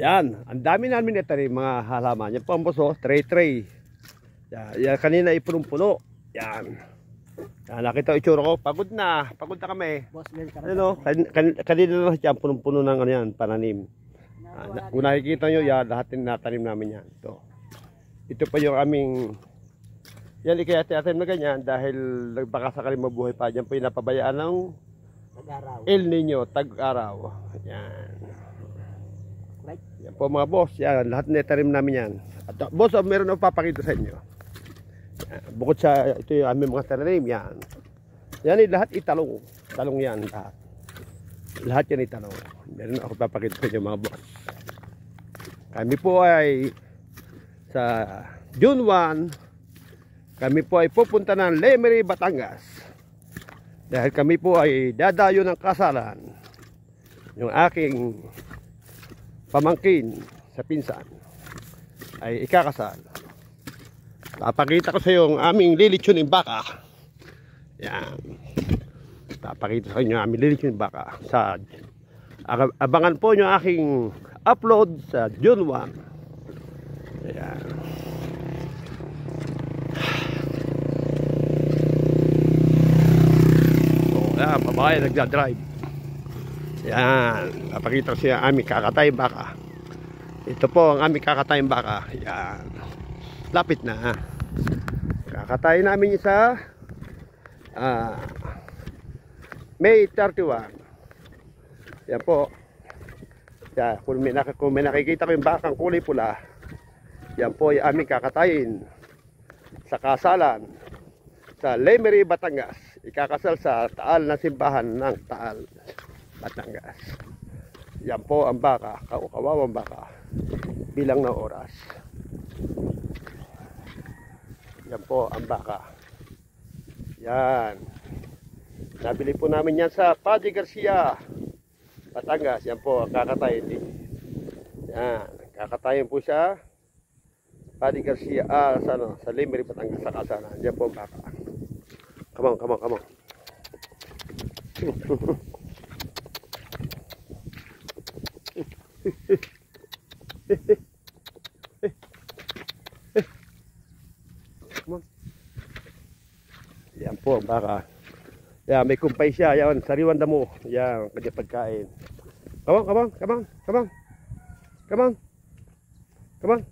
Yan, ang dami namin itanim mga halaman. Yan po ang buso, tray. Yan, kanina ipunong-puno. Yan. Nakita itsura ko, pagod na kami. Boss, Ano, kanina na siya punong-puno ng ano yan, pananim. Kung nakikita nyo, yan, lahat tinatanim namin yan. Ito pa yung aming, yan, ikayati-atin na ganyan dahil baka sakali mabuhay pa. Yan po yung napabayaan ng El Nino, tag-araw. Yan. Yan po mga boss, yan, lahat netarim namin yan. At boss, meron ako papakita sa inyo. Yan, bukod sa ito yung aming mga tananim, yan. Yan lahat italong. Talong yan lahat. Lahat yan italong. Meron ako papakita sa inyo mga boss. Kami po ay sa June 1, kami po ay pupunta ng Lemery, Batangas. Dahil kami po ay dadayo ng kasalan. Yung aking pamangkin sa pinsan ay ikakasal. Papakita ko sa iyo ang aming lilitsuning baka. Yan. Papakita sa inyo ang aming lilitsuning baka. Abangan po nyo aking upload sa June 1. Yan. So, yan, babae nagdadrive. Yan, papakita siya aming kakatayang baka. Ito po ang aming kakatayang baka. Yan. Lapit na. Kakatayin namin sa May 31. Yan po. Yan, kung may nakikita ko yung bakang kulay pula, yan po yung aming kakatayin sa kasalan sa Lemery, Batangas. Ikakasal sa Taal na simbahan ng Taal, Batangas. Yan po ang baka, kawawang baka, bilang na oras. Yan po ang baka. Yan. Nabili po namin yan sa Padre Garcia, Batangas. Yan po ang kakatayin din. Yan. Kakatayin po siya Padre Garcia, sa Lemery, Batangas, sa kasalan. Yan po ang baka. Come on. Yan po ang baka. Yan, may kumpay siya. Yan, sariwan damo. Yan, kanya pagkain. Come on.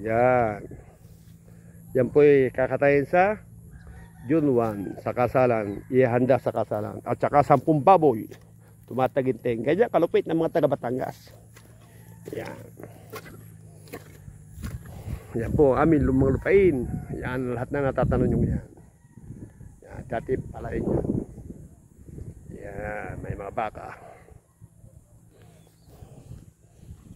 Yan. Yan po ay kakatayin sa June 1 sa kasalan. Ihanda sa kasalan. At saka 10 baboy. Tumataginting. Ganyan kalupit ng mga taga Batangas. Yan. Yan po amin lumang lupain. Yan lahat na natatanong nyo yan. Yan dati palain yan. Yan may mga baka.